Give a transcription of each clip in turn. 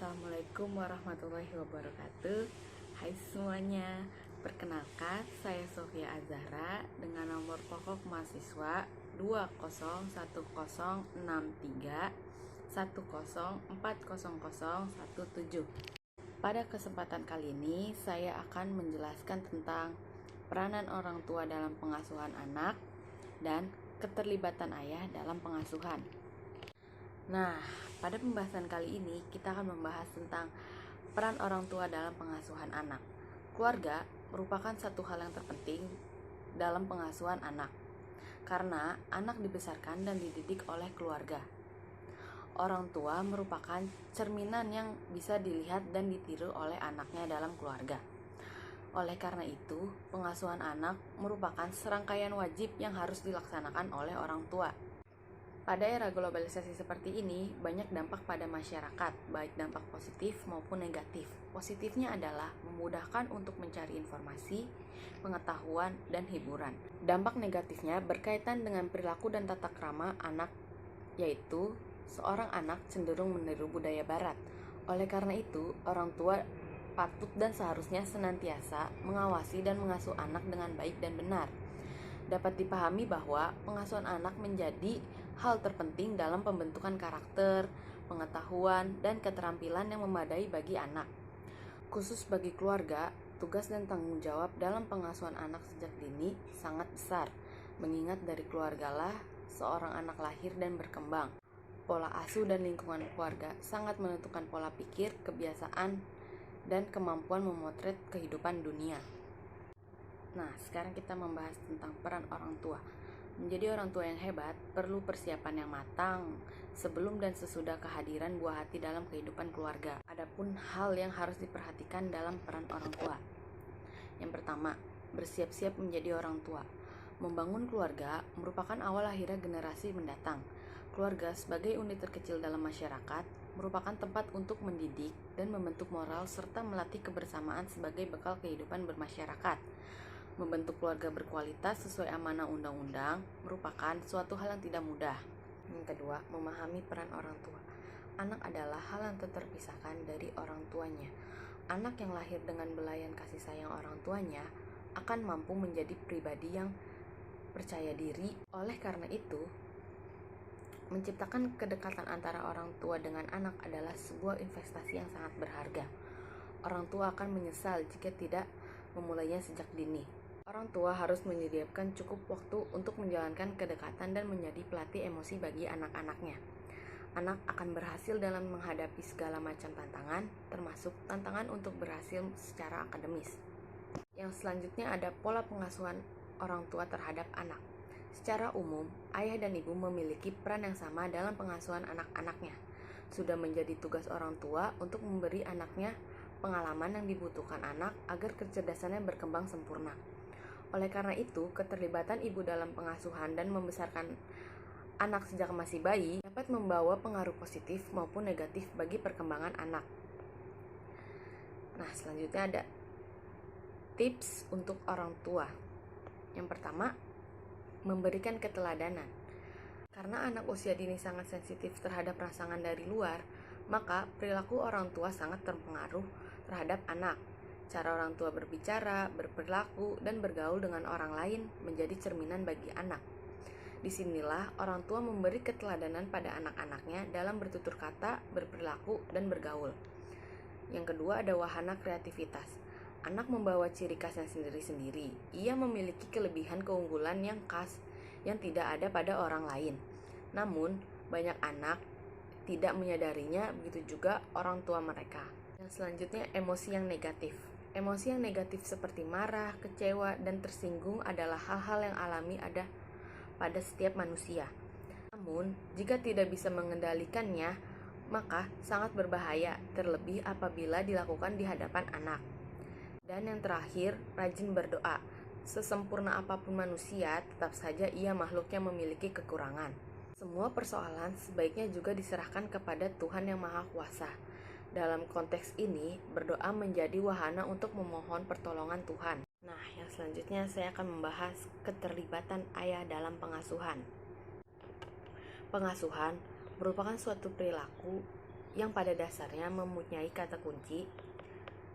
Assalamualaikum warahmatullahi wabarakatuh. Hai semuanya, perkenalkan saya Sofia Azahra dengan nomor pokok mahasiswa 2016310404017. Pada kesempatan kali ini saya akan menjelaskan tentang peranan orang tua dalam pengasuhan anak dan keterlibatan ayah dalam pengasuhan. Nah, pada pembahasan kali ini kita akan membahas tentang peran orang tua dalam pengasuhan anak. Keluarga merupakan satu hal yang terpenting dalam pengasuhan anak, karena anak dibesarkan dan dididik oleh keluarga. Orang tua merupakan cerminan yang bisa dilihat dan ditiru oleh anaknya dalam keluarga. Oleh karena itu, pengasuhan anak merupakan serangkaian wajib yang harus dilaksanakan oleh orang tua. Pada era globalisasi seperti ini, banyak dampak pada masyarakat, baik dampak positif maupun negatif. Positifnya adalah memudahkan untuk mencari informasi, pengetahuan, dan hiburan. Dampak negatifnya berkaitan dengan perilaku dan tata krama anak, yaitu seorang anak cenderung meniru budaya barat. Oleh karena itu, orang tua patut dan seharusnya senantiasa mengawasi dan mengasuh anak dengan baik dan benar. Dapat dipahami bahwa pengasuhan anak menjadi hal terpenting dalam pembentukan karakter, pengetahuan, dan keterampilan yang memadai bagi anak. Khusus bagi keluarga, tugas dan tanggung jawab dalam pengasuhan anak sejak dini sangat besar, mengingat dari keluargalah seorang anak lahir dan berkembang. Pola asuh dan lingkungan keluarga sangat menentukan pola pikir, kebiasaan, dan kemampuan memotret kehidupan dunia. Nah, sekarang kita membahas tentang peran orang tua. Menjadi orang tua yang hebat perlu persiapan yang matang sebelum dan sesudah kehadiran buah hati dalam kehidupan keluarga. Adapun hal yang harus diperhatikan dalam peran orang tua. Yang pertama, bersiap-siap menjadi orang tua. Membangun keluarga merupakan awal lahirnya generasi mendatang. Keluarga sebagai unit terkecil dalam masyarakat merupakan tempat untuk mendidik dan membentuk moral serta melatih kebersamaan sebagai bekal kehidupan bermasyarakat. Membentuk keluarga berkualitas sesuai amanah undang-undang merupakan suatu hal yang tidak mudah. Yang kedua, memahami peran orang tua. Anak adalah hal yang tak terpisahkan dari orang tuanya. Anak yang lahir dengan belayan kasih sayang orang tuanya akan mampu menjadi pribadi yang percaya diri. Oleh karena itu, menciptakan kedekatan antara orang tua dengan anak adalah sebuah investasi yang sangat berharga. Orang tua akan menyesal jika tidak memulainya sejak dini. Orang tua harus menyediakan cukup waktu untuk menjalankan kedekatan dan menjadi pelatih emosi bagi anak-anaknya. Anak akan berhasil dalam menghadapi segala macam tantangan, termasuk tantangan untuk berhasil secara akademis. Yang selanjutnya ada pola pengasuhan orang tua terhadap anak. Secara umum, ayah dan ibu memiliki peran yang sama dalam pengasuhan anak-anaknya. Sudah menjadi tugas orang tua untuk memberi anaknya pengalaman yang dibutuhkan anak agar kecerdasannya berkembang sempurna. Oleh karena itu, keterlibatan ibu dalam pengasuhan dan membesarkan anak sejak masih bayi dapat membawa pengaruh positif maupun negatif bagi perkembangan anak. Nah, selanjutnya ada tips untuk orang tua. Yang pertama, memberikan keteladanan. Karena anak usia dini sangat sensitif terhadap rangsangan dari luar, maka perilaku orang tua sangat terpengaruh terhadap anak. Cara orang tua berbicara, berperilaku, dan bergaul dengan orang lain menjadi cerminan bagi anak. Disinilah orang tua memberi keteladanan pada anak-anaknya dalam bertutur kata, berperilaku, dan bergaul. Yang kedua ada wahana kreativitas. Anak membawa ciri khasnya sendiri-sendiri. Ia memiliki kelebihan keunggulan yang khas yang tidak ada pada orang lain. Namun, banyak anak tidak menyadarinya, begitu juga orang tua mereka. Yang selanjutnya emosi yang negatif. Emosi yang negatif seperti marah, kecewa, dan tersinggung adalah hal-hal yang alami ada pada setiap manusia. Namun, jika tidak bisa mengendalikannya, maka sangat berbahaya, terlebih apabila dilakukan di hadapan anak. Dan yang terakhir, rajin berdoa. Sesempurna apapun manusia, tetap saja ia makhluk yang memiliki kekurangan. Semua persoalan sebaiknya juga diserahkan kepada Tuhan yang Maha Kuasa. Dalam konteks ini, berdoa menjadi wahana untuk memohon pertolongan Tuhan. Nah, yang selanjutnya saya akan membahas keterlibatan ayah dalam pengasuhan. Pengasuhan merupakan suatu perilaku yang pada dasarnya mempunyai kata kunci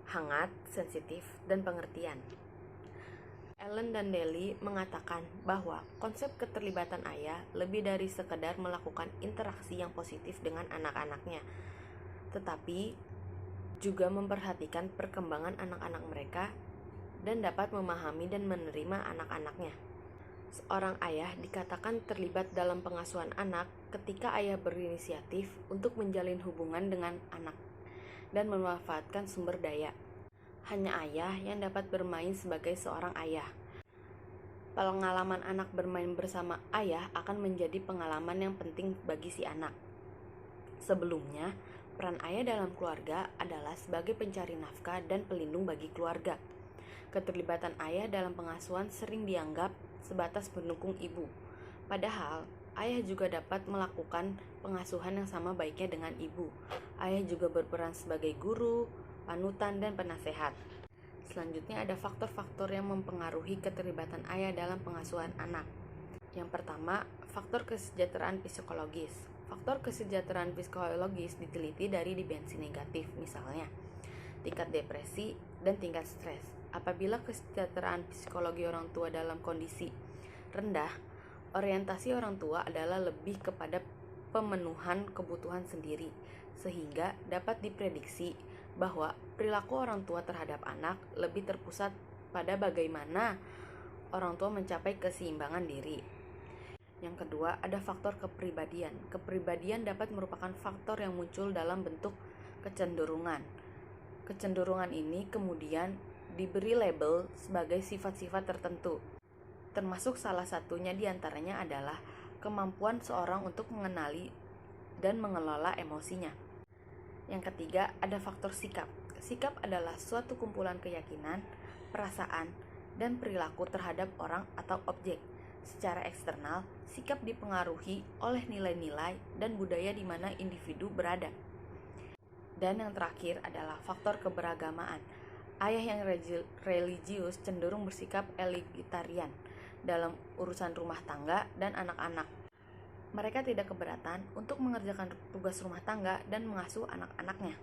hangat, sensitif, dan pengertian. Ellen dan Daly mengatakan bahwa konsep keterlibatan ayah lebih dari sekedar melakukan interaksi yang positif dengan anak-anaknya, tetapi juga memperhatikan perkembangan anak-anak mereka dan dapat memahami dan menerima anak-anaknya. Seorang ayah dikatakan terlibat dalam pengasuhan anak ketika ayah berinisiatif untuk menjalin hubungan dengan anak dan memanfaatkan sumber daya. Hanya ayah yang dapat bermain sebagai seorang ayah. Pengalaman anak bermain bersama ayah akan menjadi pengalaman yang penting bagi si anak. Sebelumnya, peran ayah dalam keluarga adalah sebagai pencari nafkah dan pelindung bagi keluarga. Keterlibatan ayah dalam pengasuhan sering dianggap sebatas pendukung ibu. Padahal, ayah juga dapat melakukan pengasuhan yang sama baiknya dengan ibu. Ayah juga berperan sebagai guru, panutan, dan penasehat. Selanjutnya ada faktor-faktor yang mempengaruhi keterlibatan ayah dalam pengasuhan anak. Yang pertama, faktor kesejahteraan psikologis. Faktor kesejahteraan psikologis diteliti dari dimensi negatif, misalnya tingkat depresi dan tingkat stres. Apabila kesejahteraan psikologi orang tua dalam kondisi rendah, orientasi orang tua adalah lebih kepada pemenuhan kebutuhan sendiri, sehingga dapat diprediksi bahwa perilaku orang tua terhadap anak lebih terpusat pada bagaimana orang tua mencapai keseimbangan diri. Yang kedua, ada faktor kepribadian. Kepribadian dapat merupakan faktor yang muncul dalam bentuk kecenderungan. Kecenderungan ini kemudian diberi label sebagai sifat-sifat tertentu. Termasuk salah satunya diantaranya adalah kemampuan seorang untuk mengenali dan mengelola emosinya. Yang ketiga, ada faktor sikap. Sikap adalah suatu kumpulan keyakinan, perasaan, dan perilaku terhadap orang atau objek. Secara eksternal, sikap dipengaruhi oleh nilai-nilai dan budaya di mana individu berada. Dan yang terakhir adalah faktor keberagamaan. Ayah yang religius cenderung bersikap egalitarian dalam urusan rumah tangga dan anak-anak. Mereka tidak keberatan untuk mengerjakan tugas rumah tangga dan mengasuh anak-anaknya.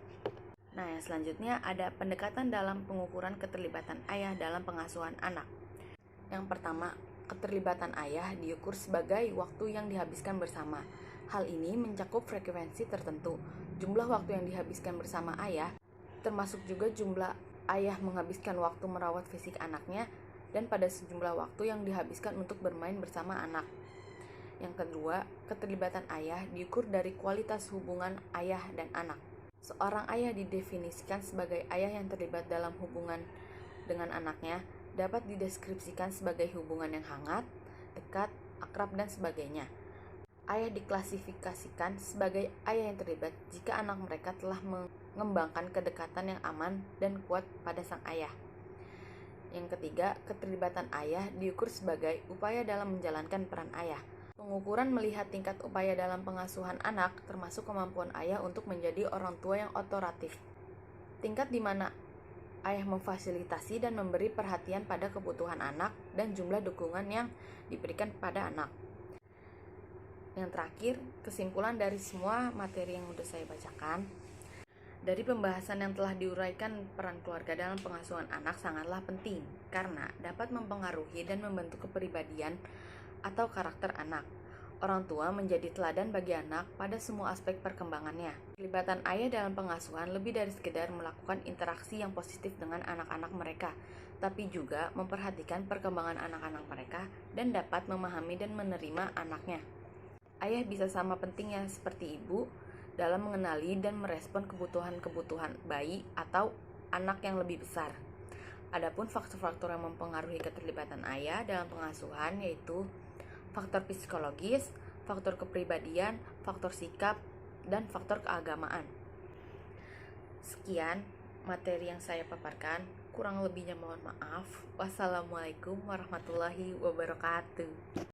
Nah, yang selanjutnya ada pendekatan dalam pengukuran keterlibatan ayah dalam pengasuhan anak. Yang pertama, keterlibatan ayah diukur sebagai waktu yang dihabiskan bersama. Hal ini mencakup frekuensi tertentu, jumlah waktu yang dihabiskan bersama ayah, termasuk juga jumlah ayah menghabiskan waktu merawat fisik anaknya, dan pada sejumlah waktu yang dihabiskan untuk bermain bersama anak. Yang kedua, keterlibatan ayah diukur dari kualitas hubungan ayah dan anak. Seorang ayah didefinisikan sebagai ayah yang terlibat dalam hubungan dengan anaknya, dapat dideskripsikan sebagai hubungan yang hangat, dekat, akrab, dan sebagainya. Ayah diklasifikasikan sebagai ayah yang terlibat jika anak mereka telah mengembangkan kedekatan yang aman dan kuat pada sang ayah. Yang ketiga, keterlibatan ayah diukur sebagai upaya dalam menjalankan peran ayah. Pengukuran melihat tingkat upaya dalam pengasuhan anak termasuk kemampuan ayah untuk menjadi orang tua yang otoratif. Tingkat di mana ayah memfasilitasi dan memberi perhatian pada kebutuhan anak dan jumlah dukungan yang diberikan pada anak. Yang terakhir, kesimpulan dari semua materi yang sudah saya bacakan. Dari pembahasan yang telah diuraikan, peran keluarga dalam pengasuhan anak sangatlah penting karena dapat mempengaruhi dan membentuk kepribadian atau karakter anak. Orang tua menjadi teladan bagi anak pada semua aspek perkembangannya. Keterlibatan ayah dalam pengasuhan lebih dari sekedar melakukan interaksi yang positif dengan anak-anak mereka, tapi juga memperhatikan perkembangan anak-anak mereka dan dapat memahami dan menerima anaknya. Ayah bisa sama pentingnya seperti ibu dalam mengenali dan merespon kebutuhan-kebutuhan bayi atau anak yang lebih besar. Adapun faktor-faktor yang mempengaruhi keterlibatan ayah dalam pengasuhan yaitu faktor psikologis, faktor kepribadian, faktor sikap, dan faktor keagamaan. Sekian materi yang saya paparkan, kurang lebihnya mohon maaf. Wassalamualaikum warahmatullahi wabarakatuh.